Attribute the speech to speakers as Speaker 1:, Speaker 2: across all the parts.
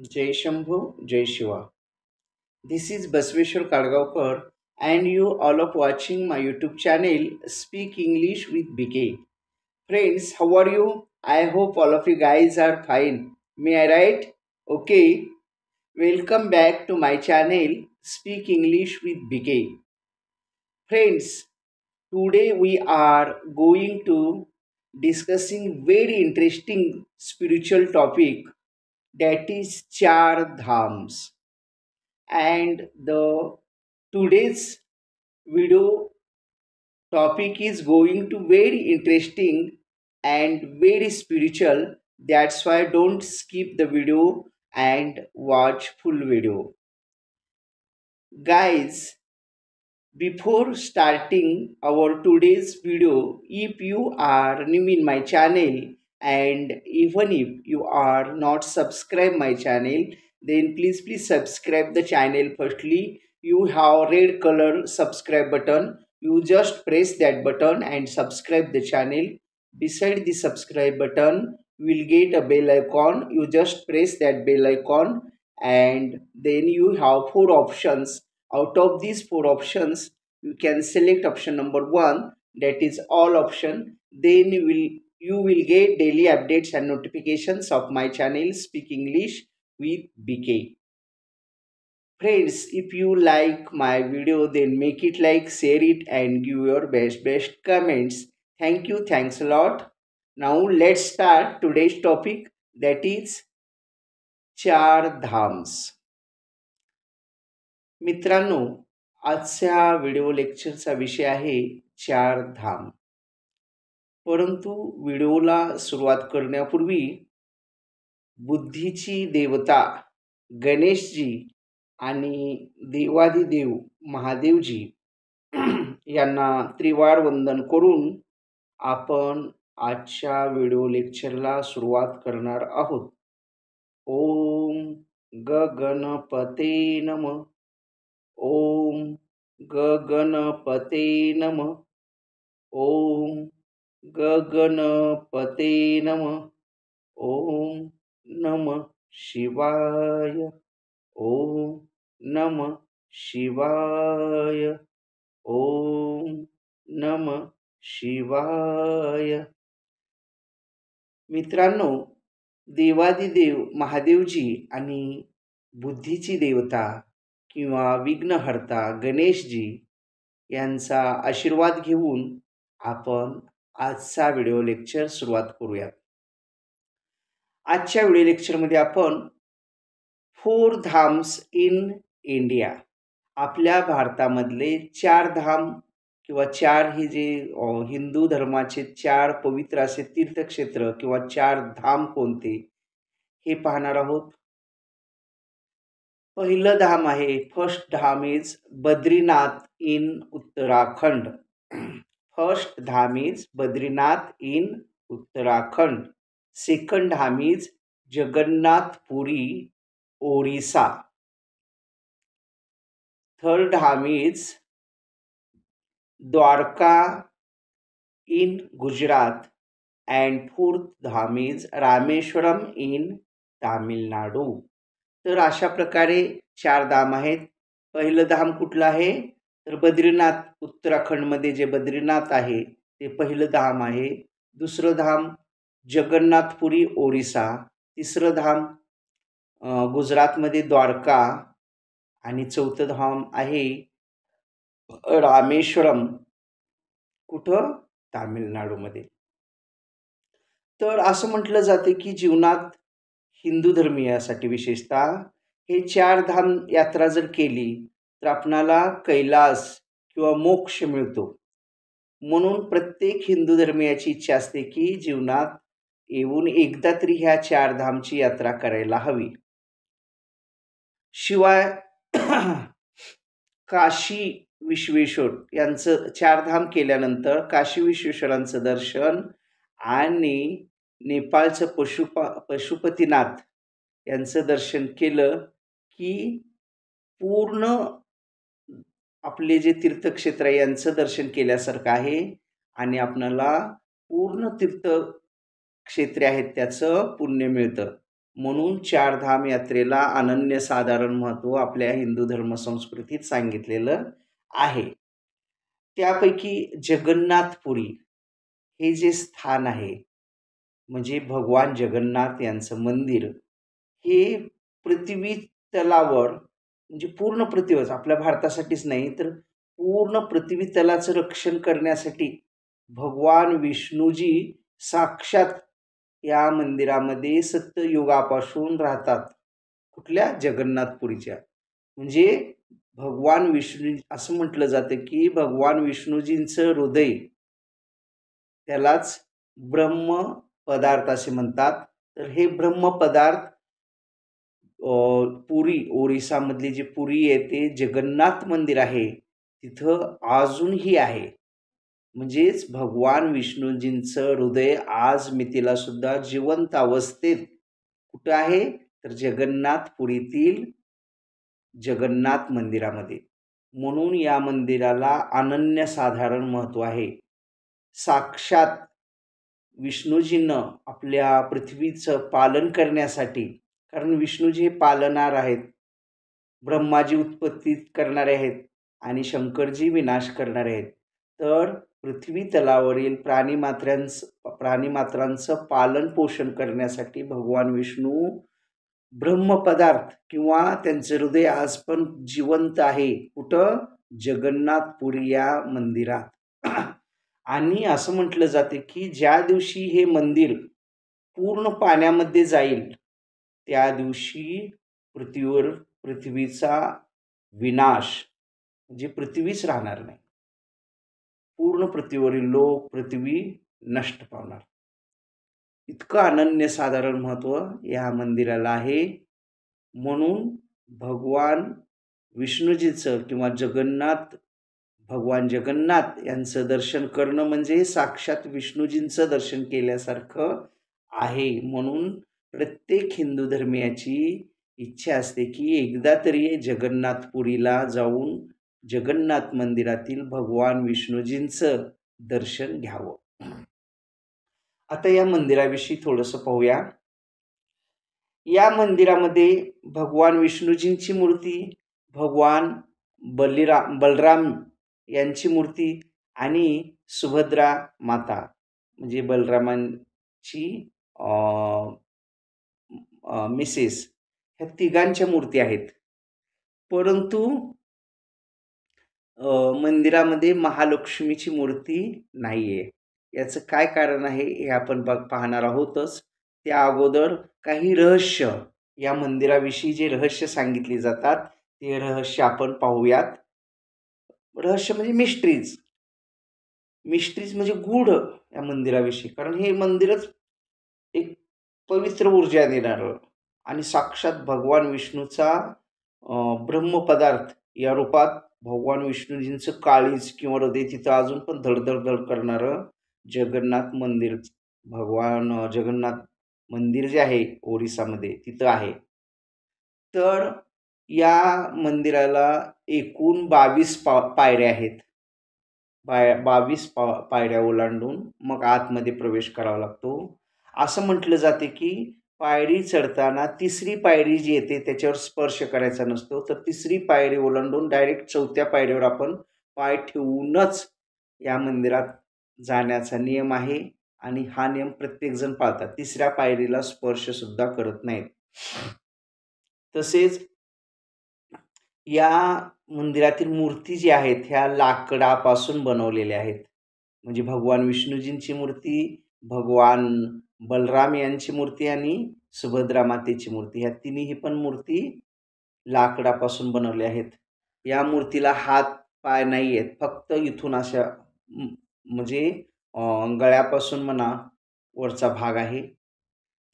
Speaker 1: Jai Shambhu, Jai Shiva. This is Basveshwar Kadgaonkar, and you all of watching my YouTube channel Speak English with BK. Friends, how are you? I hope all of you guys are fine. May I write? Okay. Welcome back to my channel Speak English with BK. Friends, today we are going to discussing very interesting spiritual topic, that is Char Dhams. And the today's video topic is going to very interesting and very spiritual. That's why don't skip the video and watch full video. Guys, before starting our today's video, if you are new in my channel and even if you are not subscribe my channel, then please subscribe the channel. Firstly, you have red color subscribe button. You just press that button and subscribe the channel. Beside the subscribe button, you will get a bell icon. You just press that bell icon, and then you have four options. Out of these four options, you can select option number 1, that is all option. Then you will get daily updates and notifications of my channel Speak English with BK. Friends, if you like my video, then make it like, share it, and give your best comments. Thank you. Thanks a lot. Now let's start today's topic, that is Char Dhams. मित्रांनो, आजच्या video लेक्चरचा विषय आहे चार धाम. परंतु व्हिडिओला सुरुवात करण्यापूर्वी बुद्धीची देवता गणेशजी आणि देवादिदेव महादेवजी यांना त्रिवार वंदन करून आपण आजच्या व्हिडिओ लेक्चरला सुरुवात करणार आहोत. ओम गणपते नमः. ओम गणपते नमः. ओम गणपते नमः. ओम नमः शिवाय. ओम नमः शिवाय. ओम नमः शिवाय. मित्रांनो, देवादिदेव महादेवजी आणि बुद्धीची देवता किंवा विघ्नहर्ता गणेशजी यांचा आशीर्वाद घेऊन आपण आजचा व्हिडिओ लेक्चर सुरुवात करूयात. आजच्या व्हिडिओ लेक्चरमध्ये आपण 4 धाम्स इन इंडिया, आपल्या भारतामधले 4 धाम किंवा 4 हे जे हिंदू धर्माचे 4 पवित्र असे तीर्थक्षेत्र किंवा 4 धाम कोणते हे पाहणार आहोत. पहिलं धाम आहे, first dham is Badrinath in Uttarakhand. First dham is Badrinath in Uttarakhand. Second dham is Jagannathpuri, Orissa. Third dham is Dwarka in Gujarat. And fourth dham is Rameswaram in Tamil Nadu. तर अशा प्रकारे 4 धाम आहेत. पहिलं धाम कुठलं आहे, तर बद्रीनाथ, उत्तराखंडमध्ये जे बद्रीनाथ आहे ते पहिलं धाम आहे. दुसरं धाम जगन्नाथपुरी, ओरिसा. तिसरं धाम गुजरातमध्ये द्वारका. आणि चौथं धाम आहे रामेश्वरम, कुठं, तामिळनाडूमध्ये. तर असं म्हटलं जाते की जीवनात हिंदू धर्मीयासाठी विशेषतः हे 4 धाम यात्रा जर केली तर आपणाला कैलास किंवा मोक्ष मिळतो. म्हणून प्रत्येक हिंदू धर्मीयाची इच्छा असते की जीवनात येऊन एकदा तरी ह्या 4 धामची यात्रा करायला हवी. शिवाय काशी विश्वेश्वर यांचं 4 धाम केल्यानंतर काशी विश्वेश्वरांचं दर्शन आणि नेपाळचं पशुपतीनाथ यांचं दर्शन केलं की पूर्ण आपले जे तीर्थक्षेत्र आहे यांचं दर्शन केल्यासारखं आहे आणि आपल्याला पूर्ण तीर्थक्षेत्रे आहेत त्याचं पुण्य मिळतं. म्हणून चारधाम यात्रेला अनन्यसाधारण महत्त्व आपल्या हिंदू धर्मसंस्कृतीत सांगितलेलं आहे. त्यापैकी जगन्नाथपुरी हे जे स्थान आहे, म्हणजे भगवान जगन्नाथ यांचं मंदिर, हे पृथ्वी तलावर म्हणजे पूर्ण पृथ्वीवर आपल्या भारतासाठीच नाही तर पूर्ण पृथ्वी तलाचं रक्षण करण्यासाठी भगवान विष्णूजी साक्षात या मंदिरामध्ये सत्ययुगापासून राहतात. कुठल्या? जगन्नाथपुरीच्या. म्हणजे भगवान विष्णू असं म्हटलं जातं की भगवान विष्णूजींचं हृदय, त्यालाच ब्रह्म पदार्थ असे म्हणतात. तर हे ब्रह्म पदार्थ पुरी ओरिसामधली जी पुरी आहे ते जगन्नाथ मंदिर आहे तिथं अजूनही आहे. म्हणजेच भगवान विष्णूजींचं हृदय आज मितीला सुद्धा जिवंत अवस्थेत कुठं आहे? तर जगन्नाथपुरीतील जगन्नाथ मंदिरामध्ये. म्हणून या मंदिराला अनन्यसाधारण महत्त्व आहे. साक्षात विष्णूजीनं आपल्या पृथ्वीचं पालन करण्यासाठी, कारण विष्णूजी हे पालनहार आहेत, ब्रह्माजी उत्पत्ती करणारे आहेत आणि शंकरजी विनाश करणारे आहेत. तर पृथ्वी तलावरील प्राणीमात्रांचं पालन पोषण करण्यासाठी भगवान विष्णू ब्रह्मपदार्थ किंवा त्यांचे हृदय आज पण जिवंत आहे. कुठं? जगन्नाथपुरी या मंदिरात. आणि असं म्हटलं जाते की ज्या दिवशी हे मंदिर पूर्ण पाण्यामध्ये जाईल त्या दिवशी पृथ्वीचा विनाश, म्हणजे पृथ्वीच राहणार नाही. पूर्ण पृथ्वीवरील लोक, पृथ्वी नष्ट पावणार. इतकं अनन्यसाधारण महत्त्व या मंदिराला आहे. म्हणून भगवान विष्णूजीचं किंवा भगवान जगन्नाथ यांचं दर्शन करणं म्हणजे साक्षात विष्णूजींचं दर्शन केल्यासारखं आहे. म्हणून प्रत्येक हिंदू धर्मियाची इच्छा असते की एकदा तरी जगन्नाथपुरीला जाऊन जगन्नाथ मंदिरातील भगवान विष्णूजींचं दर्शन घ्यावं. आता या मंदिराविषयी थोडंसं पाहूया. या मंदिरामध्ये भगवान विष्णूजींची मूर्ती, भगवान बलराम यांची मूर्ती आणि सुभद्रा माता म्हणजे बलरामांची मिसेस, ह्या तिघांच्या मूर्ती आहेत. परंतु मंदिरामध्ये महालक्ष्मीची मूर्ती नाही आहे. याचं काय कारण आहे हे आपण पाहणार आहोतच. त्या अगोदर काही रहस्य, या मंदिराविषयी जे रहस्य सांगितले जातात ते रहस्य आपण पाहूयात. रहस्य म्हणजे मिस्ट्रीज म्हणजे गूढ या मंदिराविषयी. कारण हे मंदिरच एक पवित्र ऊर्जा देणारं आणि साक्षात भगवान विष्णूचा ब्रह्मपदार्थ या रूपात भगवान विष्णूजींचं काळीज किंवा हृदय तिथं अजून पण धडधड करणारं जगन्नाथ मंदिर, भगवान जगन्नाथ मंदिर जे आहे ओरिसामध्ये तिथं आहे. तर या मंदिराला एकूण 22 पायऱ्या आहेत. 22 पायऱ्या ओलांडून मग आतमध्ये प्रवेश करावा लागतो. असं म्हटलं जाते की पायरी चढताना तिसरी पायरी जी येते त्याच्यावर स्पर्श करायचा नसतो, तर तिसरी पायरी ओलांडून डायरेक्ट चौथ्या पायरीवर आपण पाय ठेवूनच या मंदिरात जाण्याचा नियम आहे आणि हा नियम प्रत्येकजण पाळतात. तिसऱ्या पायरीला स्पर्श सुद्धा करत नाहीत. तसेच या मंदिरातील मूर्ती जी आहेत ह्या लाकडापासून बनवलेल्या आहेत. म्हणजे भगवान विष्णूजींची मूर्ती, भगवान बलराम यांची मूर्ती आणि सुभद्रा मातेची मूर्ती, ह्या तिन्ही पण मूर्ती लाकडापासून बनवल्या आहेत. या मूर्तीला हात पाय नाही आहेत, फक्त इथून अशा म्हणजे गळ्यापासून म्हणा वरचा भाग आहे.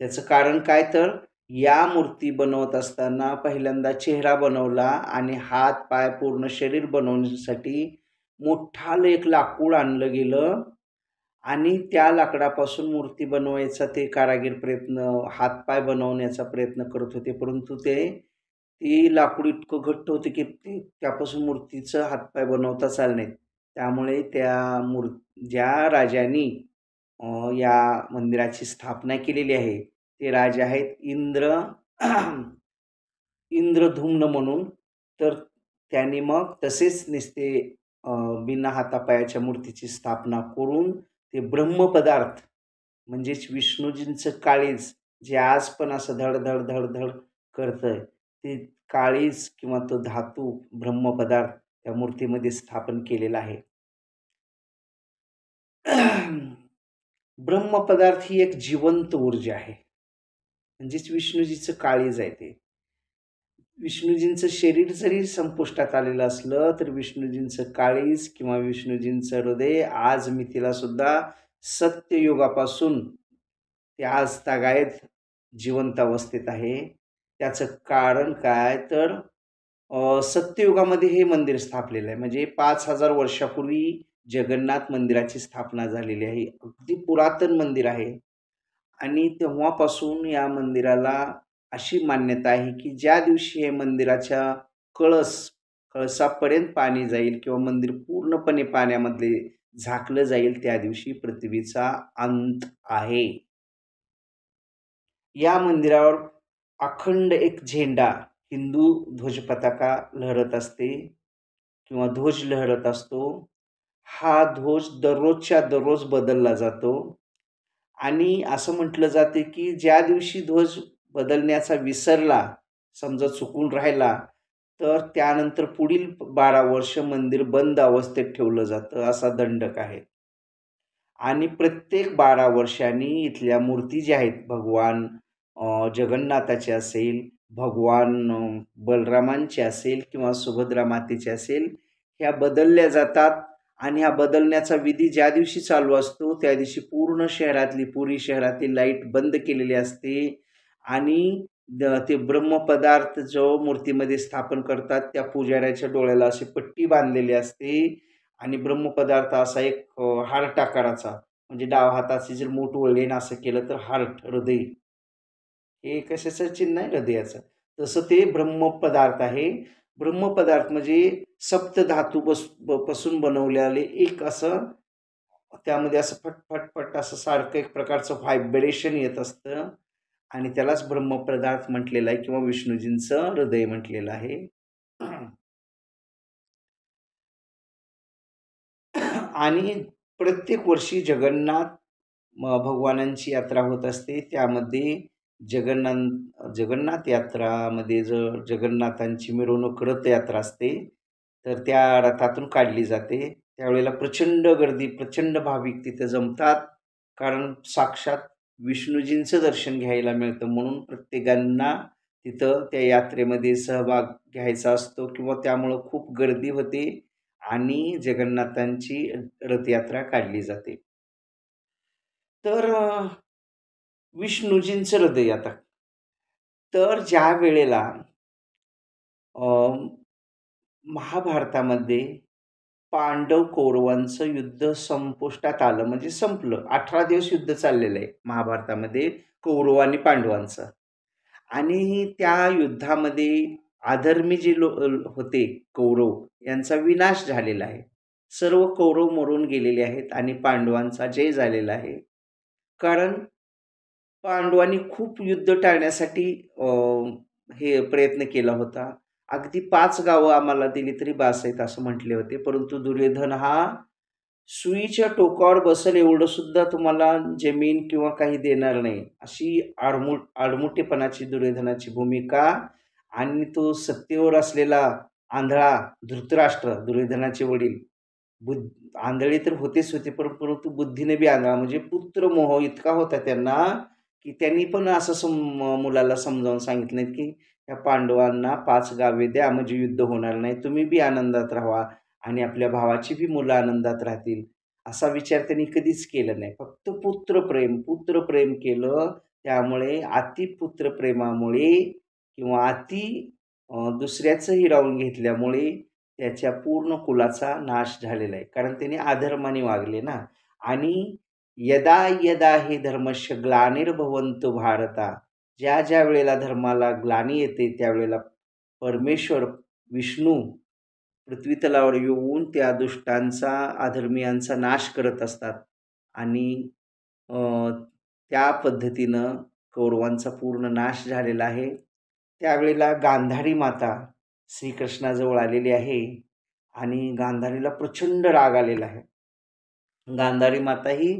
Speaker 1: त्याचं कारण काय? तर या मूर्ती बनवत असताना पहिल्यांदा चेहरा बनवला आणि हात पाय पूर्ण शरीर बनवण्यासाठी मोठालं एक लाकूड आणलं गेलं आणि त्या लाकडापासून मूर्ती बनवायचा ते कारागीर हातपाय बनवण्याचा प्रयत्न करत होते. परंतु ते लाकूड इतकं घट्ट होतं की त्यापासून मूर्तीचं हातपाय बनवताच आले नाहीत. त्यामुळे ज्या राजांनी या मंदिराची स्थापना केलेली आहे ते राजे आहेत इंद्रधुम्न म्हणून. तर त्यांनी मग तसेच नुसते बिना हातापायाच्या मूर्तीची स्थापना करून ते ब्रह्मपदार्थ म्हणजेच विष्णूजींचं काळीज जे आज पण असं धड-धड, धड-धड करतंय, ते काळीज किंवा तो धातू ब्रह्मपदार्थ त्या मूर्तीमध्ये स्थापन केलेला आहे. ब्रह्मपदार्थ ही एक जिवंत ऊर्जा आहे. म्हणजेच विष्णूजीचं काळीज आहे ते. विष्णूजींचं शरीर जरी संपुष्टात आलेलं असलं, तर विष्णूजींचं काळीज किंवा विष्णूजींचं हृदय आज मितीला सुद्धा सत्ययुगापासून ते आज तागायत जिवंत अवस्थेत आहे. त्याचं कारण काय तर सत्ययुगामध्ये हे मंदिर स्थापलेलं आहे. म्हणजे 5,000 वर्षापूर्वी जगन्नाथ मंदिराची स्थापना झालेली आहे. अगदी पुरातन मंदिर आहे. आणि तेव्हापासून या मंदिराला अशी मान्यता आहे, की ज्या दिवशी हे मंदिराच्या कळसापर्यंत पाणी जाईल किंवा मंदिर पूर्णपणे पाण्यामध्ये झाकलं जाईल, त्या दिवशी पृथ्वीचा अंत आहे. या मंदिरावर अखंड एक झेंडा, हिंदू ध्वजपताका लहरत असते किंवा ध्वज लहरत असतो. हा ध्वज दररोजच्या दररोज बदलला जातो आणि असं म्हटलं जाते, की ज्या दिवशी ध्वज बदलण्याचा विसरला, समजा चुकून राहिला, तर त्यानंतर पुढील 12 वर्ष मंदिर बंद अवस्थेत ठेवलं जातं, असा दंडक आहे. आणि प्रत्येक 12 वर्षांनी इथल्या मूर्ती ज्या आहेत, भगवान जगन्नाथाची असेल, भगवान बलरामांची असेल किंवा सुभद्रा मातेची असेल, ह्या बदलल्या जातात आणि ह्या बदलण्याचा विधी ज्या दिवशी चालू असतो, त्या दिवशी पूर्ण शहरातली, पुरी शहरातील लाईट बंद केलेली असते आणि ते ब्रह्मपदार्थ जो मूर्तीमध्ये स्थापन करतात, त्या पुजाऱ्याच्या डोळ्याला अशी पट्टी बांधलेली असते आणि ब्रह्मपदार्थ असा एक हार्ट आकाराचा, म्हणजे डाव्या हाताची जर मूठ वळली आणि असं केलं तर हार्ट, हृदय, हे कशाचं चिन्ह आहे? हृदयाचं. तसं ते ब्रह्मपदार्थ आहे. ब्रह्मपदार्थ म्हणजे सप्तधातू पासून बनवलेले एक असं, त्यामध्ये असं फट असं सारखं एक प्रकारचं व्हायब्रेशन येत असतं आणि त्यालाच ब्रह्मपदार्थ म्हटलेलं आहे किंवा विष्णूजींचं हृदय म्हटलेलं आहे. आणि प्रत्येक वर्षी भगवानांची यात्रा होत असते. त्यामध्ये जगन्नाथ यात्रामध्ये जर जगन्नाथांची मिरवणूक रथयात्रा असते, तर त्या रथातून काढली जाते. त्यावेळेला प्रचंड गर्दी, प्रचंड भाविक तिथे जमतात. कारण साक्षात विष्णूजींचं दर्शन घ्यायला मिळतं म्हणून प्रत्येकांना तिथं त्या यात्रेमध्ये सहभाग घ्यायचा असतो किंवा त्यामुळं खूप गर्दी होते आणि जगन्नाथांची रथयात्रा काढली जाते. तर विष्णूजींचं हृदय आता. तर ज्या वेळेला अ, महाभारतामध्ये पांडव-कौरवांचं युद्ध संपुष्टात आलं, म्हणजे संपलं. 18 दिवस युद्ध चाललेलं आहे महाभारतामध्ये कौरव आणि पांडवांचं. आणि त्या युद्धामध्ये अधर्मी जे होते कौरव, यांचा विनाश झालेला आहे. सर्व कौरव मरून गेलेले आहेत आणि पांडवांचा जय झालेला आहे. कारण पांडवांनी खूप युद्ध टाळण्यासाठी हे प्रयत्न केला होता. अगदी 5 गावं आम्हाला दिली तरी बास आहेत असं म्हटले होते. परंतु दुर्योधन हा सुईच्या टोकावर बसेल एवढं सुद्धा तुम्हाला जमीन किंवा काही देणार नाही, अशी आडमुठेपणाची दुर्योधनाची भूमिका. आणि तो सत्तेवर असलेला आंधळा धृतराष्ट्र, दुर्योधनाचे वडील, आंधळे तर होतेच होते, परंतु बुद्धीने बी आंधळा, म्हणजे पुत्रमोह इतका होता त्यांना, की त्यांनी पण असं मुलाला समजावून सांगितलं की या पांडवांना 5 गावे द्या, म्हणजे युद्ध होणार नाही, तुम्ही बी आनंदात राहावा आणि आपल्या भावाची बी मुलं आनंदात राहतील. असा विचार त्यांनी कधीच केला नाही. फक्त पुत्रप्रेम केलं. त्यामुळे अति पुत्रप्रेमामुळे किंवा दुसऱ्याचं हिरावून घेतल्यामुळे त्याच्या पूर्ण कुलाचा नाश झालेला आहे. कारण त्याने अधर्माने वागले ना. आणि यदा यदा हि धर्मस्य ग्लानिर्भवन्तु भारता, ज्या ज्या वेळेला धर्माला ग्लानी येते त्यावेळेला परमेश्वर विष्णू पृथ्वी तलावर येऊन त्या दुष्टांचा, अधर्मीयांचा नाश करत असतात. आणि अ, त्या पद्धतीनं कौरवांचा पूर्ण नाश झालेला आहे. त्यावेळेला गांधारी माता श्रीकृष्णाजवळ आलेली आहे आणि गांधारीला प्रचंड राग आलेला आहे. गांधारी माता ही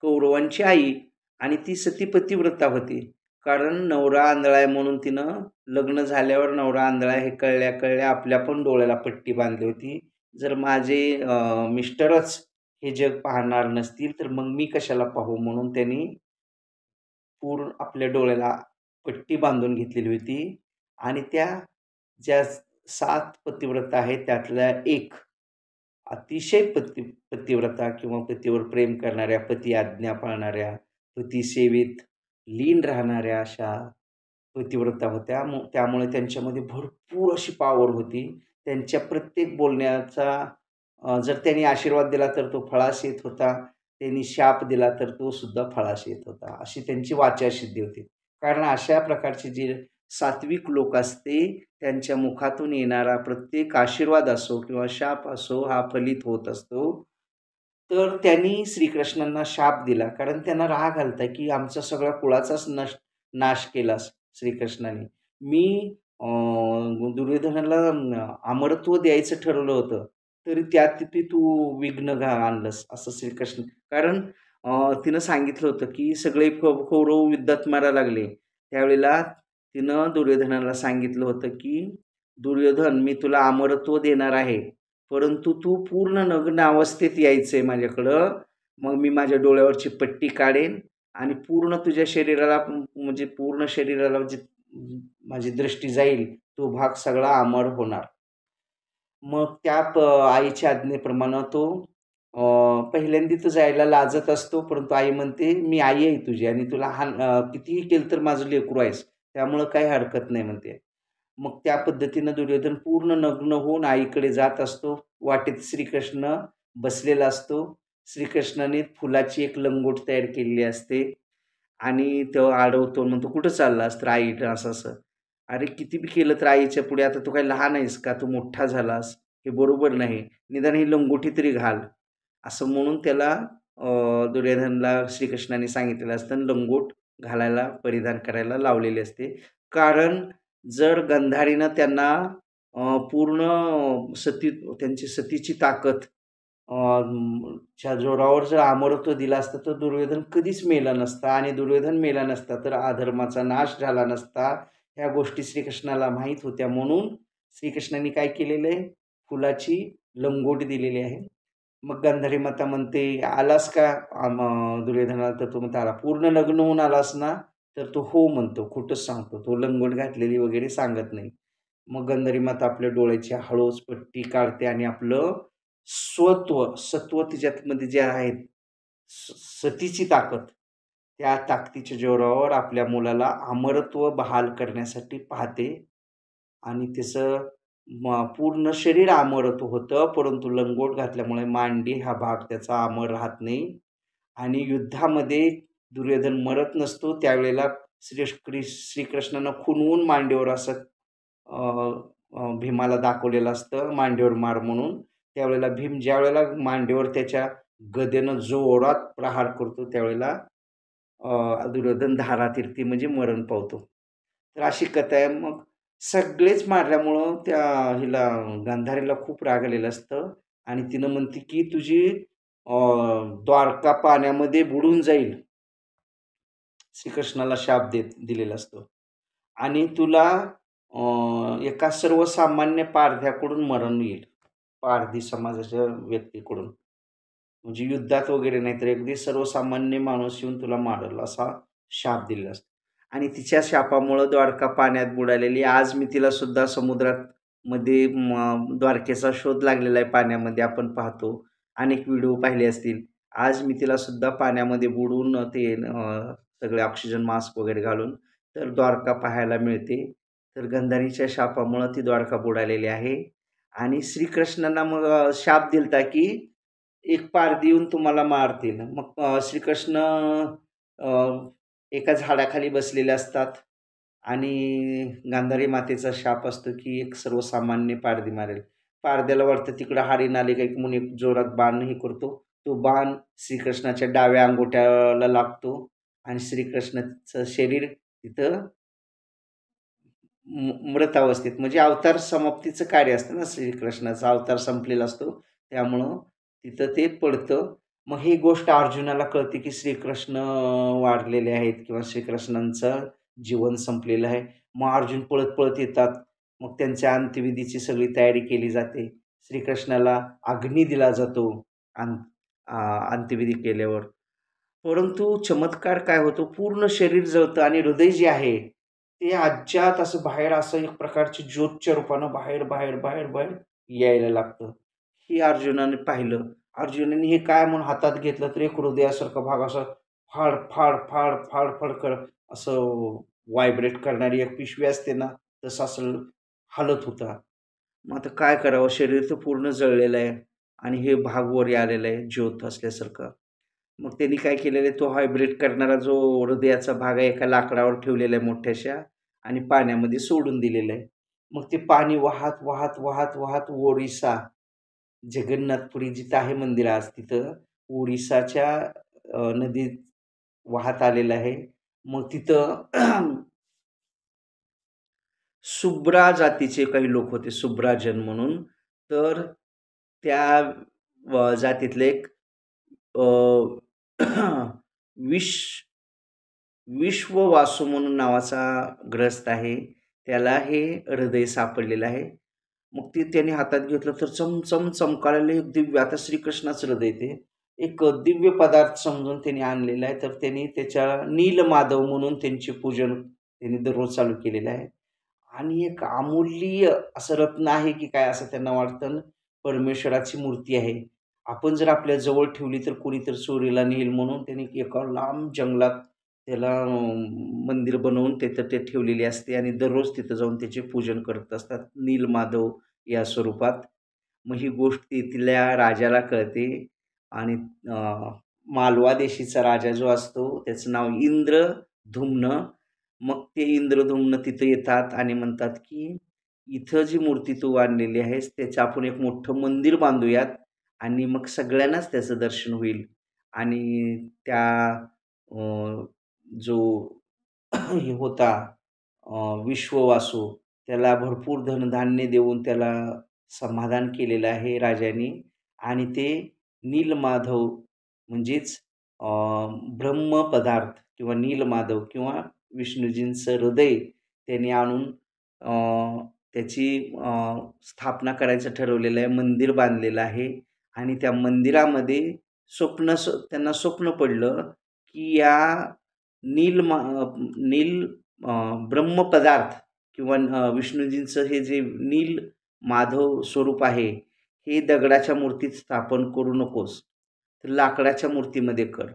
Speaker 1: कौरवांची आई आणि ती सती पतिव्रता होती. कारण नवरा आंधळा आहे म्हणून तिनं लग्न झाल्यावर नवरा आंधळा हे कळल्या कळल्या आपल्या पण डोळ्याला पट्टी बांधली होती. जर माझे मिस्टरच हे जग पाहणार नसतील तर मग मी कशाला पाहू, म्हणून त्यांनी पूर्ण आपल्या डोळ्याला पट्टी बांधून घेतलेली होती. आणि त्या ज्या 7 पतिव्रता आहेत त्यातल्या एक अतिशय पतिव्रता किंवा पतीवर प्रेम करणाऱ्या, पती आज्ञा पाळणाऱ्या, पती सेवेत लीन राहणाऱ्या अशा पतिव्रता होत्या. त्यामुळे त्यांच्यामध्ये भरपूर अशी पॉवर होती. त्यांच्या प्रत्येक बोलण्याचा जर त्यांनी आशीर्वाद दिला तर तो फळास येत होता. त्यांनी शाप दिला तर तो सुद्धा फळास येत होता. अशी त्यांची वाचासिद्धी होती. कारण अशा प्रकारचे जे सात्विक लोक असते त्यांच्या मुखातून येणारा प्रत्येक आशीर्वाद असो किंवा शाप असो हा फलित होत असतो. तर त्यांनी श्रीकृष्णांना शाप दिला. कारण त्यांना राग आलता की आमचा सगळ्या कुळाचाच नाश केलास श्रीकृष्णाने. मी दुर्योधनाला अमरत्व द्यायचं ठरवलं होतं. तरी त्यात ते तू विघ्न आणलंस असं श्रीकृष्ण. कारण तिनं सांगितलं होतं की सगळे कौरव युद्धात मारायला लागले. त्यावेळेला तिनं दुर्योधनाला सांगितलं होतं की दुर्योधन मी तुला अमरत्व देणार आहे. परंतु तू पूर्ण नग्न अवस्थेत यायचंय माझ्याकडं. मग मी माझ्या डोळ्यावरची पट्टी काढेन आणि पूर्ण तुझ्या शरीराला म्हणजे पूर्ण शरीराला जी माझी दृष्टी जाईल तो भाग सगळा अमर होणार. मग त्या आईच्या आज्ञेप्रमाणे तो पहिल्यांदा तर जायला लाजत असतो. परंतु आई म्हणते, "मी आई आहे तुझी आणि तुला कितीही केलं तर माझं लेकरू आहेस. त्यामुळं काही हरकत नाही" म्हणते. मग त्या पद्धतीनं दुर्योधन पूर्ण नग्न होऊन आईकडे जात असतो. वाटेत श्रीकृष्ण बसलेला असतो. श्रीकृष्णाने फुलाची एक लंगोट तयार केलेली असते आणि तो अडवतो आणि म्हणतो, "कुठं चाललास?" तर आई असं-असं. "अरे किती बी केलं तर आईच्या पुढे आता तू काही लहान आहेस का? तू मोठा झालास. हे बरोबर नाही. निदान ही लंगोटी तरी घाल." असं म्हणून त्याला दुर्योधनला श्रीकृष्णाने सांगितलेलं असतं आणि लंगोट घालायला, परिधान करायला लावलेली असते. कारण जर गंधारीनं त्यांना पूर्ण सती त्यांची सतीची ताकद च्या जोरावर जर अमरत्व दिलं असतं तर दुर्योधन कधीच मेला नसता आणि दुर्योधन मेला नसता तर अधर्माचा नाश झाला नसता. ह्या गोष्टी श्रीकृष्णाला माहीत होत्या म्हणून श्रीकृष्णाने काय केलेलं आहे, फुलाची लंगोट दिलेली आहे. मग गांधारी माता म्हणते, "आलास का दुर्योधनाला?" तर तो म्हणतो, "आला." "पूर्ण नग्न होऊन आलास ना?" तर तो हो म्हणतो, खोटंच सांगतो. तो लंगोट घातलेली वगैरे सांगत नाही. मग गांधारी माता आपल्या डोळ्याची हळूच पट्टी काढते आणि आपलं सत्व तिच्यामध्ये जे आहेत, सतीची ताकद, त्या ताकदीच्या जोरावर आपल्या मुलाला अमरत्व बहाल करण्यासाठी पाहते आणि त्याचं पूर्ण शरीर अमरत्व होतं. परंतु लंगोट घातल्यामुळे मांडी हा भाग त्याचा अमर राहत नाही आणि युद्धामध्ये दुर्योधन मरत नसतो. त्यावेळेला श्रीकृष्णानं खुणवून मांडीवर असं भीमाला दाखवलेलं असतं, मांडीवर मार म्हणून. त्यावेळेला भीम ज्यावेळेला मांडीवर त्याच्या गदेनं जोरात प्रहार करतो त्यावेळेला दुर्योधन धारातीर्थी म्हणजे मरण पावतो. तर अशी कथा आहे. मग सगळेच मारल्यामुळं त्या हिला गांधारीला खूप राग आलेलं असतं आणि तिनं म्हणते की तुझी द्वारका पाण्यामध्ये बुडून जाईल. श्रीकृष्णाला शाप दिलेला असतो आणि तुला एका सर्वसामान्य पारध्याकडून मरण येईल. पारधी समाजाच्या व्यक्तीकडून. म्हणजे युद्धात वगैरे नाही तर अगदी सर्वसामान्य माणूस येऊन तुला मारेल असा शाप दिलेला असतो. आणि तिच्या शापामुळं द्वारका पाण्यात बुडालेली. आज मी तिला सुद्धा समुद्रात मध्ये द्वारकेचा शोध लागलेला आहे पाण्यामध्ये आपण पाहतो. अनेक व्हिडिओ पाहिले असतील. आज मी तिला सुद्धा पाण्यामध्ये बुडून ते सगळे ऑक्सिजन मास्क वगैरे घालून तर द्वारका पाहायला मिळते. तर गंधारीच्या शापामुळं ती द्वारका बुडालेली आहे. आणि श्रीकृष्णांना मग शाप दिलता की एक पारधी येऊन तुम्हाला मारतील. मग श्रीकृष्ण अ, एका झाडाखाली बसलेले असतात आणि गांधारी मातेचा शाप असतो की एक सर्वसामान्य पारधी मारेल. पारध्याला वाटतं तिकडं हरीण आले काही म्हणून एक जोरात बाण हे करतो. तो बाण श्रीकृष्णाच्या डाव्या अंगठ्याला लागतो आणि श्रीकृष्णाचं शरीर तिथं मृत अवस्थेत म्हणजे अवतार समाप्तीचं कार्य असतं ना, श्रीकृष्णाचा अवतार संपलेला असतो. त्यामुळं तिथं ते पडतं. मग ही गोष्ट अर्जुनाला कळते, की श्रीकृष्ण वारलेले आहेत किंवा श्रीकृष्णांचं जीवन संपलेलं आहे. मग अर्जुन पळत-पळत येतात. मग त्यांच्या अंत्यविधीची सगळी तयारी केली जाते. श्रीकृष्णाला अग्नी दिला जातो अं अंत्यविधी केल्यावर. परंतु चमत्कार काय होतो, पूर्ण शरीर जळतं आणि हृदय जे आहे, ते अज्ञात असं बाहेर असं एक प्रकारची ज्योतच्या रूपानं बाहेर, बाहेर, बाहेर, बाहेर यायला लागतं. हे अर्जुनाने पाहिलं. अर्जुनाने हे काय म्हणून हातात घेतलं तर एक हृदयासारखा भाग असा फाड, फाड, फाड, फाड, फाड करत असं व्हायब्रेट करणारी एक पिशवी असते ना, तसं असं हलत होता. मग आता काय करावं? शरीर तर पूर्ण जळलेलं आहे आणि हे भाग वर आलेला आहे ज्योत असल्यासारखा. मग त्यांनी काय केलेलं आहे, तो व्हायब्रेट करणारा जो हृदयाचा भाग आहे, एका लाकडावर ठेवलेला आहे मोठ्याशा आणि पाण्यामध्ये सोडून दिलेलं आहे. मग ते पाणी वाहत, वाहत, वाहत, वाहत ओरिसा, जगन्नाथपुरी जिथं आहे मंदिर आज तिथं ओरिसाच्या नदीत वाहत आलेलं आहे. मग तिथं सुब्रा जातीचे काही लोक होते, सुब्राजन म्हणून. तर त्या जातीतले एक अ, विश विश्ववासू म्हणून नावाचा ग्रस्त आहे. त्याला हे हृदय सापडलेलं आहे. मग ते त्याने हातात घेतलं तर चमचम चमकालेलं एक दिव्य, आता श्रीकृष्णाचं हृदय ते. एक दिव्य पदार्थ समजून त्याने आणलेला आहे. तर त्यांनी त्याच्या नीलमाधव म्हणून त्यांचे पूजन त्यांनी दररोज चालू केलेलं आहे. आणि एक अमूल्य असं रत्न आहे की काय असं त्यांना वाटतं ना, परमेश्वराची मूर्ती आहे. आपण जर आपल्या जवळ ठेवली तर कोणीतरी चोरीला नेईल म्हणून त्यांनी एका लांब जंगलात त्याला मंदिर बनवून तिथं ते ठेवलेली असते आणि दररोज तिथं जाऊन त्याचे पूजन करत असतात नीलमाधव या स्वरूपात. मग ही गोष्ट तिथल्या राजाला कळते आणि अ, मालवा देशीचा राजा जो असतो त्याचं नाव इंद्रद्युम्न. मग ते इंद्रद्युम्न तिथं येतात आणि म्हणतात, की "इथं जी मूर्ती तू आणलेली आहेस त्याचं आपण एक मोठं मंदिर बांधूयात आणि मग सगळ्यांनाच त्याचं दर्शन होईल." आणि त्या जो हे होता विश्ववासू त्याला भरपूर धनधान्य देऊन त्याला समाधान केलेलं आहे राजाने आणि ते नीलमाधव म्हणजेच अ, ब्रह्मपदार्थ किंवा नीलमाधव किंवा विष्णूजींचं हृदय त्यांनी आणून त्याची स्थापना करायचं ठरवलेलं आहे. मंदिर बांधलेलं आहे आणि त्या मंदिरामध्ये त्यांना स्वप्न पडलं, की या नील ब्रह्मपदार्थ किंवा विष्णूजींचं हे जे नील माधव स्वरूप आहे, हे दगडाच्या मूर्तीत स्थापन करू नकोस, तर लाकडाच्या मूर्तीमध्ये कर.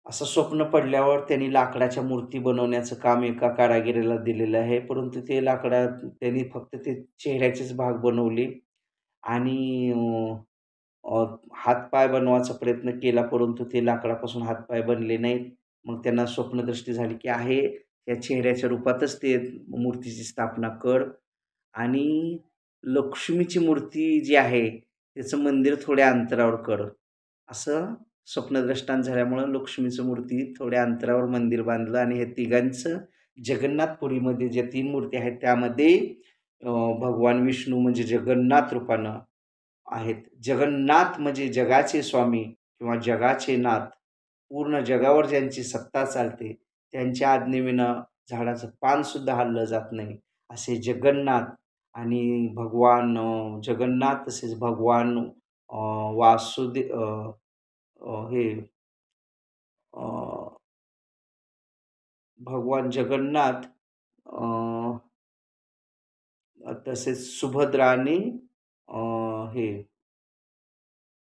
Speaker 1: असं स्वप्न पडल्यावर त्यांनी लाकडाच्या मूर्ती बनवण्याचं काम एका कारागिराला दिलेलं आहे. परंतु ते त्यांनी फक्त ते चेहऱ्याचेच भाग बनवले आणि अ, हात-पाय बनवायचा प्रयत्न केला, परंतु ते लाकडापासून हात-पाय बनले नाहीत. मग त्यांना स्वप्नदृष्टी झाली, की आहे त्या चेहऱ्याच्या रूपातच ते मूर्तीची स्थापना कर आणि लक्ष्मीची मूर्ती जी आहे, त्याचं मंदिर थोड्या अंतरावर कर. असं स्वप्नद्रष्टांत झाल्यामुळं लक्ष्मीचं मूर्ती थोड्या अंतरावर मंदिर बांधलं आणि हे तिघांचं जगन्नाथपुरीमध्ये ज्या 3 मूर्ती आहेत, त्यामध्ये अ, भगवान विष्णू म्हणजे जगन्नाथ रूपानं आहेत. जगन्नाथ म्हणजे जगाचे स्वामी किंवा जगाचे नाथ. पूर्ण जगावर ज्यांची सत्ता चालते, त्यांच्या आज्ञेविना झाडाचं पानसुद्धा हललं जात नाही. असे जगन्नाथ आणि भगवान जगन्नाथ तसेच भगवान अ, वासुदेव हे अ, भगवान जगन्नाथ अ, तसेच सुभद्रा आणि हे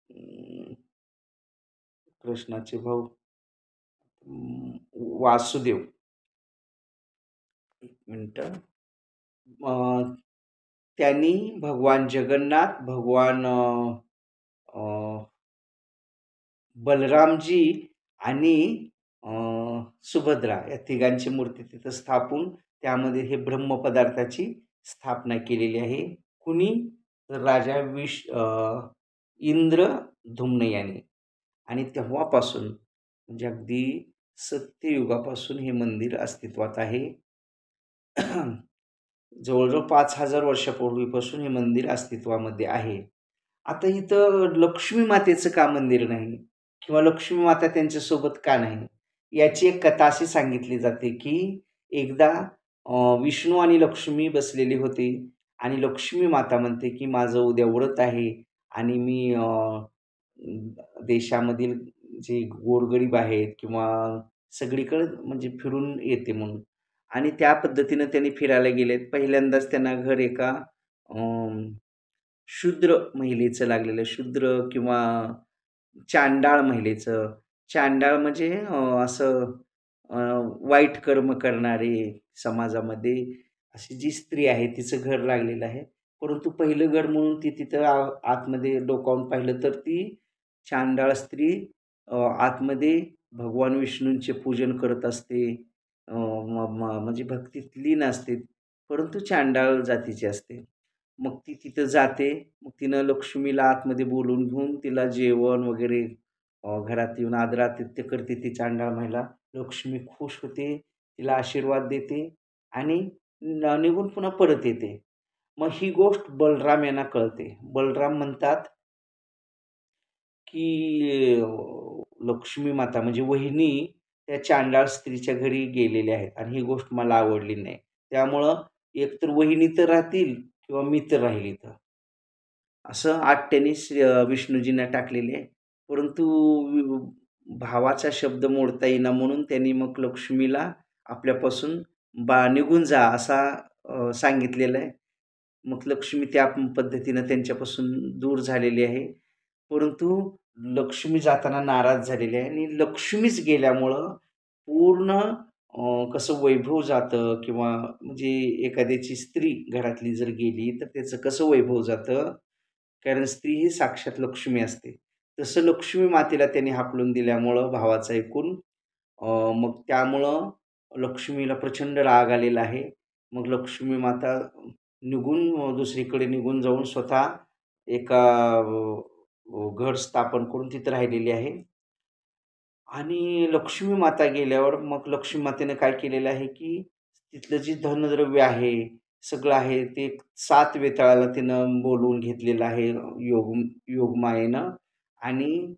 Speaker 1: अं, कृष्णाचे भाऊ वासुदेव. एक मिनिटं. अ, त्यांनी भगवान जगन्नाथ, भगवान अ, बलरामजी आणि अ, सुभद्रा या तिघांची मूर्ती तिथं स्थापून त्यामध्ये हे ब्रह्मपदार्थाची स्थापना केलेली आहे. कुणी? तर राजा इंद्रद्युम्न याने. आणि तेव्हापासून म्हणजे अगदी सत्ययुगापासून हे मंदिर अस्तित्वात आहे. जवळ-जवळ 5,000 वर्षापूर्वीपासून हे मंदिर अस्तित्वामध्ये आहे. आता इथं लक्ष्मी मातेचं का मंदिर नाही? किंवा लक्ष्मी माता त्यांच्यासोबत का नाही? याची एक कथा अशी सांगितली जाते, की एकदा विष्णू आणि लक्ष्मी बसलेले होते आणि लक्ष्मी माता म्हणते, की माझं उद्या व्रत आहे आणि मी देशामधील जे गोरगरीब आहेत किंवा सगळीकडे म्हणजे फिरून येते म्हणून. आणि त्या पद्धतीनं त्यांनी फिरायला गेलेत. पहिल्यांदाच त्यांना घर एका शूद्र महिलेचं लागलेलं. शूद्र किंवा चांडाळ महिलेचं. चांडाळ म्हणजे असं अ, वाईट कर्म करणारे समाजामध्ये अशी जी स्त्री आहे तिचं घर लागलेलं आहे. परंतु पहिलं घर म्हणून ती तिथं आतमध्ये डोकावून पाहिलं तर ती चांडाळ स्त्री आतमध्ये भगवान विष्णूंचे पूजन करत असते. म्हणजे भक्तीत लीन असते. परंतु चांडाळ जातीची असते. मग ती तिथं जाते. मग तिनं लक्ष्मीला आतमध्ये बोलवून घेऊन तिला जेवण वगैरे घरात येऊन आदरातिथ्य करते ती चांडाळ महिला. लक्ष्मी खुश होते, तिला आशीर्वाद देते आणि निघून पुन्हा परत येते. मग ही गोष्ट बलराम यांना कळते. बलराम म्हणतात, की लक्ष्मी माता म्हणजे वहिनी त्या चांडाळ स्त्रीच्या घरी गेलेल्या आहेत आणि ही गोष्ट मला आवडली नाही. त्यामुळं एकतर वहिनी तर राहतील किंवा मी तर राहील इथं. असं आट्याने विष्णूजींना टाकलेले आहे. परंतु भावाचा शब्द मोडता येईना म्हणून त्यांनी मग लक्ष्मीला आपल्यापासून निघून जा असा सांगितलेलं आहे. मग लक्ष्मी त्या पद्धतीनं त्यांच्यापासून दूर झालेली आहे. परंतु लक्ष्मी जाताना नाराज झालेली आहे आणि लक्ष्मीच गेल्यामुळं पूर्ण कसं वैभव जातं किंवा म्हणजे एखाद्याची स्त्री घरातली जर गेली, तर त्याचं कसं वैभव जातं, कारण स्त्री ही साक्षात लक्ष्मी असते. तसं लक्ष्मी मातेला त्यांनी हाकलून दिल्यामुळं भावाचं ऐकून मग त्यामुळं लक्ष्मीला प्रचंड राग आलेला आहे. मग लक्ष्मी माता निघून दुसरीकडे निघून जाऊन स्वतः एका घर स्थापन करून तिथं राहिलेली आहे. आणि लक्ष्मी माता गेल्यावर मग लक्ष्मी मातेनं काय केलेलं आहे, की तिथलं जे धनद्रव्य आहे, सगळं आहे ते 7 वेताळाला तिनं बोलवून घेतलेलं आहे योगमायेनं आणि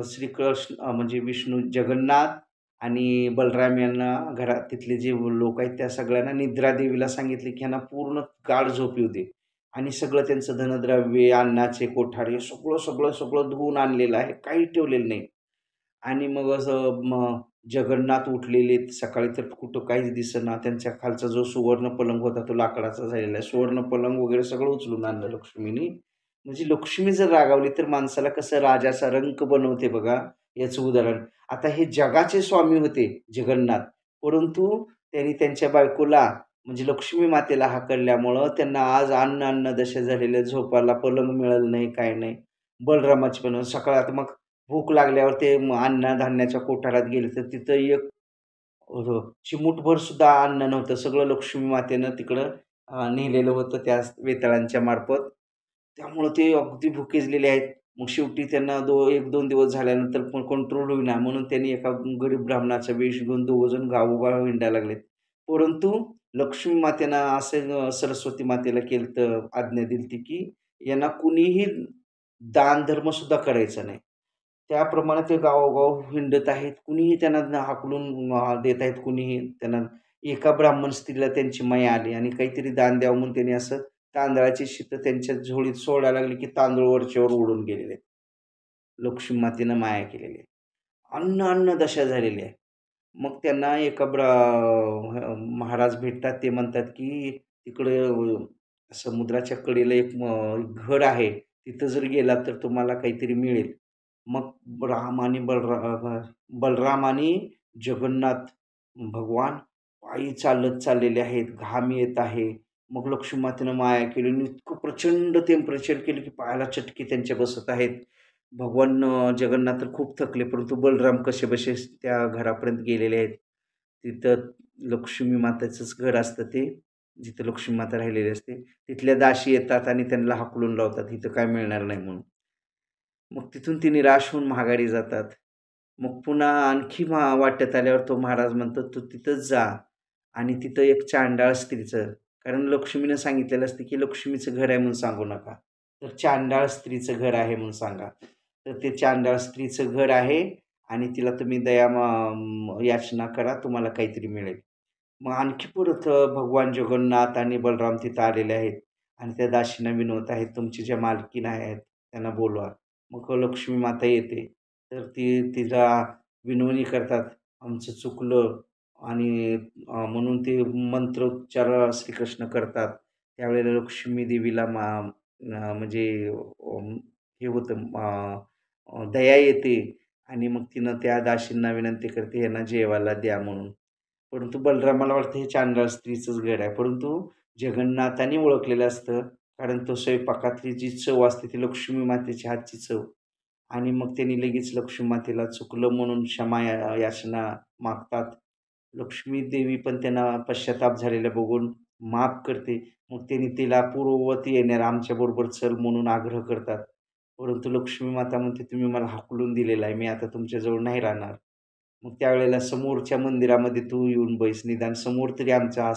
Speaker 1: श्रीकृष्ण म्हणजे विष्णू जगन्नाथ आणि बलराम यांना घरात तिथले जे लोक आहेत त्या सगळ्यांना निद्रा देवीला सांगितले, की ह्यांना पूर्ण गाढ झोप येऊ दे आणि सगळं त्यांचं धनद्रव्य, अन्नाचे कोठार हे सगळं, सगळं, सगळं धुवून आणलेलं आहे. काही ठेवलेलं नाही. आणि मग असं जगन्नाथ उठलेले सकाळी तर कुठं काहीच दिसेना. त्यांच्या खालचा जो सुवर्ण पलंग होता तो लाकडाचा झालेला आहे. सुवर्ण पलंग वगैरे सगळं उचलून आणलं लक्ष्मीनी. म्हणजे लक्ष्मी जर रागावली तर माणसाला कसं राजाचा रंक बनवते बघा, याचं उदाहरण. आता हे जगाचे स्वामी होते जगन्नाथ, परंतु त्यांनी त्यांच्या बायकोला म्हणजे लक्ष्मी मातेला हाकलल्यामुळं त्यांना आज अन्न दशा झालेल्या, झोपायला पलंग मिळालं नाही, काय नाही. बलरामाची पण सकाळात मग भूक लागल्यावर ते अन्नधान्याच्या कोठारात गेले तर तिथं एक चिमूटभर सुद्धा अन्न नव्हतं. सगळं लक्ष्मी मातेनं तिकडं नेलेलं होतं त्या वेताळांच्या मार्फत. त्यामुळं ते अगदी भुकेजलेले आहेत. मग शेवटी त्यांना 1-2 दिवस झाल्यानंतर पण कंट्रोल होईना म्हणून त्यांनी एका गरीब ब्राह्मणाचा वेश घेऊन दोघंजण गावोगाव हिंडायला लागलेत. परंतु लक्ष्मी मातेनं असं सरस्वती मातेला केलतं आज्ञा दिलती, की यांना कुणीही दानधर्म सुद्धा करायचा नाही. त्याप्रमाणे ते गावोगाव हिंडत आहेत. कुणीही त्यांना हाकलून देत आहेत कुणीही त्यांना. एका ब्राह्मण स्त्रीला त्यांची माया आली आणि काहीतरी दान द्यावं म्हणून त्यांनी असं तांदळाची शीतं त्यांच्या झोळीत सोडायला लागली, की तांदूळ वरच्यावर उडून गेलेले आहेत. लक्ष्मी मातेनं माया केलेली आहे. अन्न दशा झालेली आहे. मग त्यांना एका महाराज भेटतात. ते म्हणतात, की तिकडे समुद्राच्या कडेला एक गड आहे. तिथं जर गेलात तर तुम्हाला काहीतरी मिळेल. मग बलराम आणि जगन्नाथ भगवान पायी चालत चाललेले आहेत. घाम येत आहे. मग लक्ष्मी मातेनं माया केली आणि इतकं प्रचंड टेम्परेचर केलं, की पायाला चटके त्यांच्या बसत आहेत. भगवान जगन्नाथ तर खूप थकले, परंतु बलराम कसेबसे त्या घरापर्यंत गेलेले आहेत. तिथं लक्ष्मी मातेचंच घर असतं ते, जिथं लक्ष्मी माता राहिलेली असते. तिथल्या दासी येतात आणि त्यांना हाकलून लावतात, इथं काय मिळणार नाही म्हणून. मग तिथून ती निराश होऊन माघारी जातात. मग पुन्हा आणखी वाटेत आल्यावर तो महाराज म्हणतो, "तू तिथंच जा आणि तिथं एक चांडाळ स्त्रीचं" कारण लक्ष्मीनं सांगितलेलं असतं, की लक्ष्मीचं घर आहे म्हणून सांगू नका. तर चांडाळ स्त्रीचं घर आहे म्हणून सांगा. तर ते चांडाळ स्त्रीचं घर आहे आणि तिला तुम्ही याचना करा, तुम्हाला काहीतरी मिळेल. मग आणखी परत भगवान जगन्नाथ आणि बलराम तिथं आलेले आहेत आणि त्या दासींना विनवत आहेत, "तुमची ज्या मालकीण आहेत त्यांना बोलवा." मग लक्ष्मी माता येते. तर तिला विनवणी करतात, "आमचं चुकलं" आणि म्हणून ते मंत्रोच्चार श्रीकृष्ण करतात. त्यावेळेला लक्ष्मी देवीला म्हणजे हे होतं दया येते आणि मग तिनं त्या दासींना विनंती करते, "यांना जेवायला द्या" म्हणून. परंतु बलरामाला वाटतं हे चांडाळ स्त्रीचंच घर आहे. परंतु जगन्नाथाने ओळखलेलं असतं, कारण तो स्वयंपाकातली जी चव असते ती लक्ष्मी मातेच्या हातची चव आणि मग त्यांनी लगेच लक्ष्मी मातेला चुकलं म्हणून क्षमा याचना मागतात. लक्ष्मी देवी पण त्यांना पश्चाताप झालेला बघून माफ करते. मग त्यांनी तिला पूर्ववत येणार आमच्याबरोबर चल म्हणून आग्रह करतात. परंतु लक्ष्मी माता म्हणते, "तुम्ही मला हाकलून दिलेलं आहे. मी आता तुमच्याजवळ नाही राहणार." मग त्यावेळेला समोरच्या मंदिरामध्ये तू येऊन बैस. निदान समोर तरी आमचं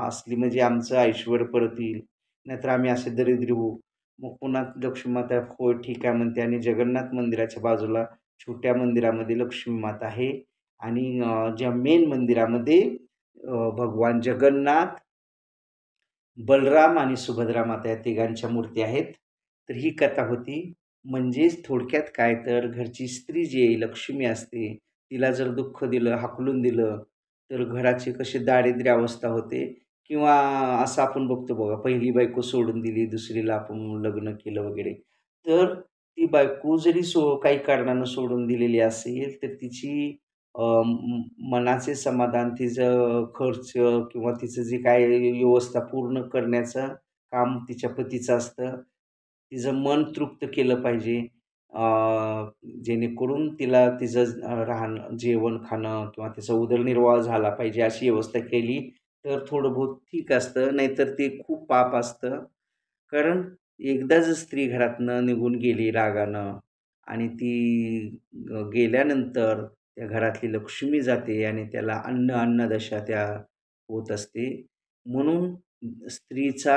Speaker 1: असली म्हणजे आमचं ऐश्वर्य परत येईल. नाहीतर आम्ही असे दरिद्री होऊ. मग पुन्हा लक्ष्मी माता "हो, ठीक आहे" म्हणते आणि जगन्नाथ मंदिराच्या बाजूला छोट्या मंदिरामध्ये लक्ष्मी माता आहे आणि ज्या मेन मंदिरामध्ये भगवान जगन्नाथ, बलराम आणि सुभद्रा माता या तिघांच्या मूर्ती आहेत. तर ही कथा होती. म्हणजेच थोडक्यात काय तर घरची स्त्री जी आहे, लक्ष्मी असते, तिला जर दुःख दिलं, हाकलून दिलं, तर घराची कशी दारिद्र्य अवस्था होते किंवा असं आपण बघतो बघा, पहिली बायको सोडून दिली, दुसरीला आपण लग्न केलं वगैरे. तर ती बायको जरी काही कारणानं सोडून दिलेली असेल, तर तिची मनाचे समाधान, तिचं खर्च किंवा तिचं जे काही व्यवस्था पूर्ण करण्याचं काम तिच्या पतीचं असतं. तिचं मन तृप्त केलं पाहिजे. जेणेकरून तिला तिचं राहणं, जेवण-खाणं किंवा तिचा उदरनिर्वाह झाला पाहिजे अशी व्यवस्था केली, तर थोडं बहुत ठीक असतं. नाहीतर ते खूप पाप असतं. कारण एकदा जर स्त्री घरातनं निघून गेली रागानं आणि ती गेल्यानंतर त्या घरातली लक्ष्मी जाते आणि त्याला अन्नदशा त्या होत असते. म्हणून स्त्रीचा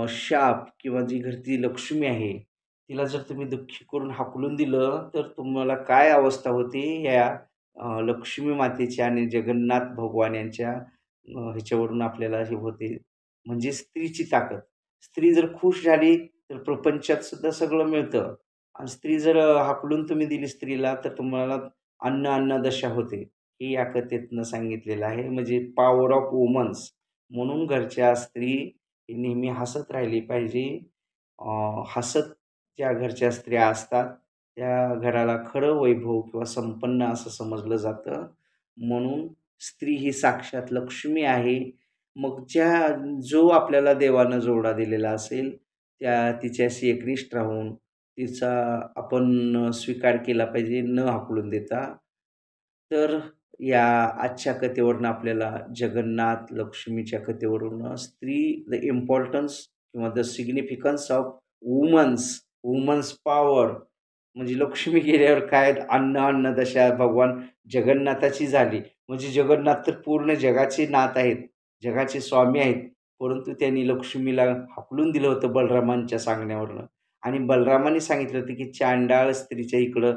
Speaker 1: शाप किंवा जी घरची लक्ष्मी आहे, तिला जर तुम्ही दुःखी करून हाकलून दिलं, तर तुम्हाला काय अवस्था होते या लक्ष्मी मातेच्या आणि जगन्नाथ भगवान यांच्या ह्याच्यावरून आपल्याला हे होते. म्हणजे स्त्रीची ताकद. स्त्री जर खुश झाली, तर प्रपंचात सुद्धा सगळं मिळतं आणि स्त्री जर हाकलून तुम्ही दिली स्त्रीला, तर तुम्हाला अन्नदशा होते. हे या कथेतनं सांगितलेलं आहे. म्हणजे पॉवर ऑफ वुमन्स. म्हणून घरच्या स्त्री ही नेहमी हसत राहिली पाहिजे. हसत ज्या घरच्या स्त्रिया असतात, त्या घराला खरं वैभव किंवा संपन्न असं समजलं जातं. म्हणून स्त्री ही साक्षात लक्ष्मी आहे. मग जो आपल्याला देवानं जोडा दिलेला असेल, तिच्याशी एकनिष्ठ राहून तिचा आपण स्वीकार केला पाहिजे, न हाकलून देता. तर या आजच्या कथेवरून आपल्याला जगन्नाथ, लक्ष्मीच्या कथेवरून स्त्री द इम्पोर्टन्स किंवा the significance of women's power म्हणजे लक्ष्मी गेल्यावर काय अन्नदशा भगवान जगन्नाथाची झाली. म्हणजे जगन्नाथ तर पूर्ण जगाचे नाथ आहेत, जगाचे स्वामी आहेत. परंतु त्यांनी लक्ष्मीला हाकलून दिलं होतं बलरामांच्या सांगण्यावरनं आणि बलरामाने सांगितलं होतं, की चांडाळ स्त्रीच्या इकडं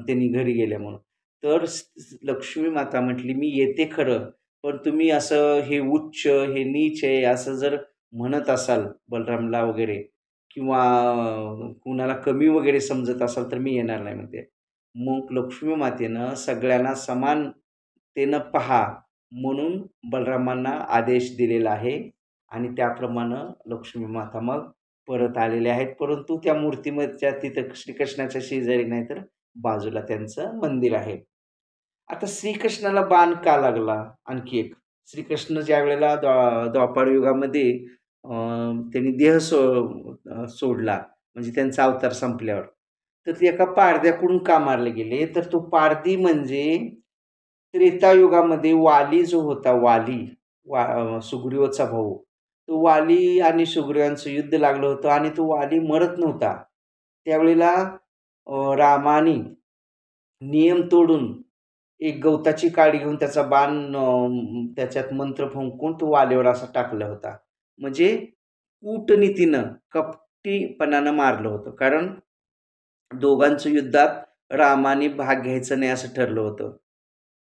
Speaker 1: त्यांनी घरी गेल्या म्हणून. तर लक्ष्मी माता म्हटली, "मी येते खरं, पण तुम्ही असं हे उच्च, हे नीच आहे असं जर म्हणत असाल बलरामला वगैरे किंवा कुणाला कमी वगैरे समजत असाल, तर मी येणार नाही" म्हणते. मग लक्ष्मी मातेनं सगळ्यांना समानतेनं पहा म्हणून बलरामांना आदेश दिलेला आहे आणि त्याप्रमाणे लक्ष्मी माता मग परत आलेल्या आहेत. परंतु त्या मूर्तीच्या तिथं श्रीकृष्णाच्या शेजारी नाही तर बाजूला त्यांचं मंदिर आहे. आता श्रीकृष्णाला बाण का लागला? आणखी एक. श्रीकृष्ण ज्यावेळेला द्वापार युगामध्ये त्यांनी सोडला, म्हणजे त्यांचा अवतार संपल्यावर. तर ते एका पारध्याकडून का मारले गेले? तर तो पारधी म्हणजे त्रेतायुगामध्ये वाली जो होता वाली, सुग्रीवाचा भाऊ. तो वाली आणि सुग्रीवांचं युद्ध लागलं होतं आणि तो वाली मरत नव्हता. त्यावेळेला रामानी नियम तोडून एक गवताची काडी घेऊन त्याचा बाण त्याच्यात मंत्र फुंकून तो वालीवर असा टाकला होता. म्हणजे कूटनीतीनं, कपटीपणानं मारलं होतं. कारण दोघांचं युद्धात रामाने भाग घ्यायचा नाही असं ठरलं होतं.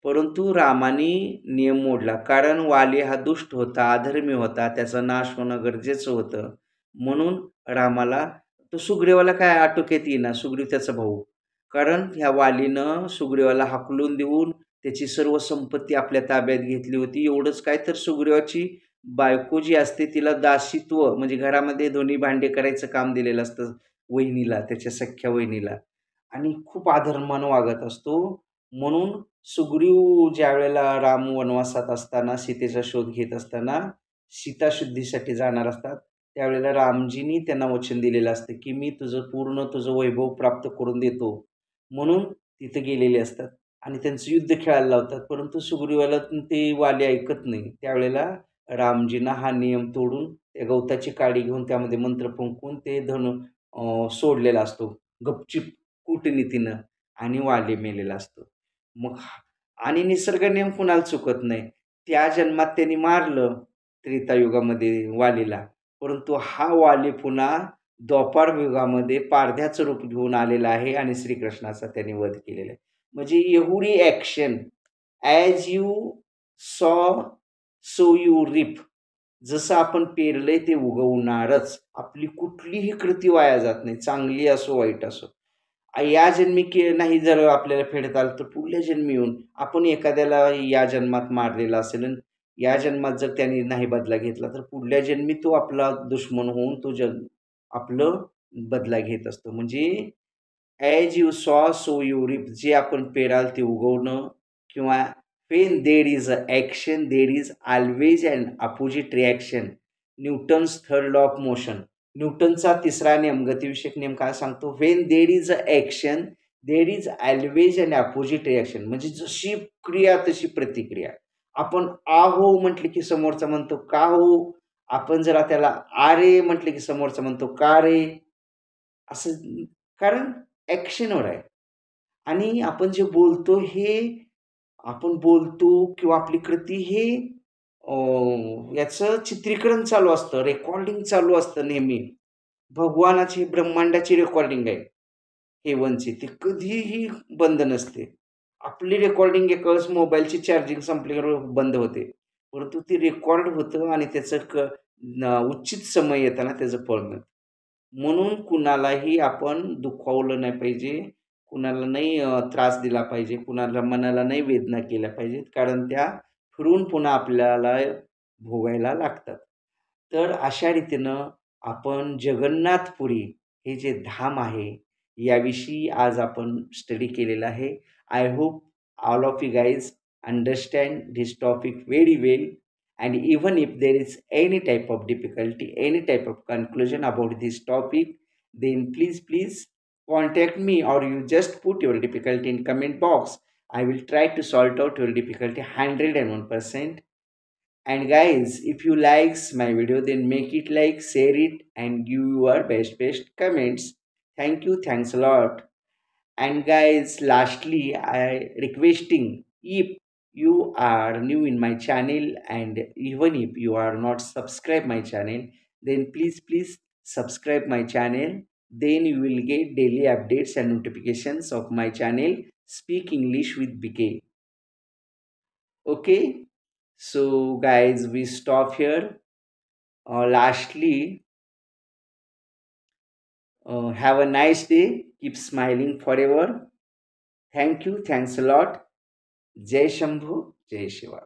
Speaker 1: परंतु रामाने नियम मोडला. कारण वाली हा दुष्ट होता, अधर्मी होता, त्याचा नाश होणं गरजेचं होतं. म्हणून रामाला तो सुग्रीवाला काय आटोक्यात येईना, सुग्रीव त्याचा भाऊ. कारण ह्या वालीनं सुग्रीवाला हाकलून देऊन त्याची सर्व संपत्ती आपल्या ताब्यात घेतली होती. एवढंच काय तर सुग्रीवाची बायको जी असते तिला दासीत्व म्हणजे घरामध्ये धुणी भांडे करायचं काम दिलेलं असतं वहिनीला, त्याच्या सख्ख्या वहिनीला आणि खूप अधर्मानं वागत असतो. म्हणून सुग्रीव ज्यावेळेला राम वनवासात असताना सीतेचा शोध घेत असताना सीताशुद्धीसाठी जाणार असतात, त्यावेळेला रामजींनी त्यांना वचन दिलेलं असतं, की मी तुझं वैभव प्राप्त करून देतो. म्हणून तिथे गेलेले असतात आणि त्यांचं युद्ध खेळायला लावतात. परंतु सुग्रीवाला ते वाली ऐकत नाही. त्यावेळेला रामजींना हा नियम तोडून त्या गवताची काडी घेऊन त्यामध्ये मंत्र फुंकून ते धनु सोडलेला असतो. गपचीप कूटनीतीनं आणि वाली मेलेला असतो. मग आणि निसर्ग नियम कुणाला चुकत नाही. त्या जन्मात त्यांनी मारलं त्रेतायुगामध्ये वालीला. परंतु हा वाली पुन्हा द्वापार युगामध्ये पारध्याचं रूप घेऊन आलेला आहे आणि श्रीकृष्णाचा त्यांनी वध केलेला आहे. म्हणजे एवढी action as you sow so you रिप. जसं आपण पेरलंय ते उगवणारच. आपली कुठलीही कृती वाया जात नाही. चांगली असो, वाईट असो. या जन्मी नाही जर आपल्याला फेडता आलं तर पुढल्या जन्मी येऊन आपण एखाद्याला या जन्मात मारलेला असेल आणि या जन्मात जर त्याने नाही बदला घेतला तर पुढल्या जन्मी तो आपला दुश्मन होऊन तो आपलं बदला घेत असतो. म्हणजे as you sow so you reap. जे आपण पेराल ते उगवणं किंवा when there is a action there is always an opposite reaction. Newton's third law of motion. न्यूटनचा तिसरा नियम, गतिविषयक नियम काय सांगतो? When there is a action there is always an opposite reaction. म्हणजे जशी क्रिया तशी प्रतिक्रिया. आपण आ हो म्हटले की समोरचा म्हणतो का हो? आपण जरा त्याला आ रे म्हटले की समोरचा म्हणतो का रे? असं कारण ॲक्शनवर आहे. आणि आपण जे बोलतो हे आपण बोलतो किंवा आपली कृती हे याचं चित्रीकरण चालू असतं, रेकॉर्डिंग चालू असतं नेहमी. भगवानाची, ब्रह्मांडाची रेकॉर्डिंग आहे हेवनची. ती कधीही बंद नसते. आपली रेकॉर्डिंग एका वेळेस मोबाईलची चार्जिंग संपल्यावर बंद होते. परंतु ती रेकॉर्ड होतं आणि त्याचं उचित समय येताना त्याचं फळ मिळतं. म्हणून कुणालाही आपण दुखावलं नाही पाहिजे. कुणाला नाही त्रास दिला पाहिजे. कुणाला मनाला नाही वेदना केल्या पाहिजेत. कारण त्या फिरून पुन्हा आपल्याला भोगायला लागतात. तर अशा रीतीनं आपण जगन्नाथपुरी हे जे धाम आहे, याविषयी आज आपण स्टडी केलेला आहे. I hope all of you guys understand this topic very well. And even if there is any type of difficulty, any type of conclusion about this topic, then please contact me, or you just put your difficulty in comment box. I will try to sort out your difficulty 101%. And guys, if you likes my video, then make it like, share it, and give your best comments. Thank you, thanks a lot. And guys, lastly, I requesting, if you are new in my channel and even if you are not subscribe my channel, then please subscribe my channel. Then you will get daily updates and notifications of my channel Speak English with BK. Okay, so guys, we stop here. Lastly, have a nice day. Keep smiling forever. Thank you. Thanks a lot. जय शंभू, जय शिवा.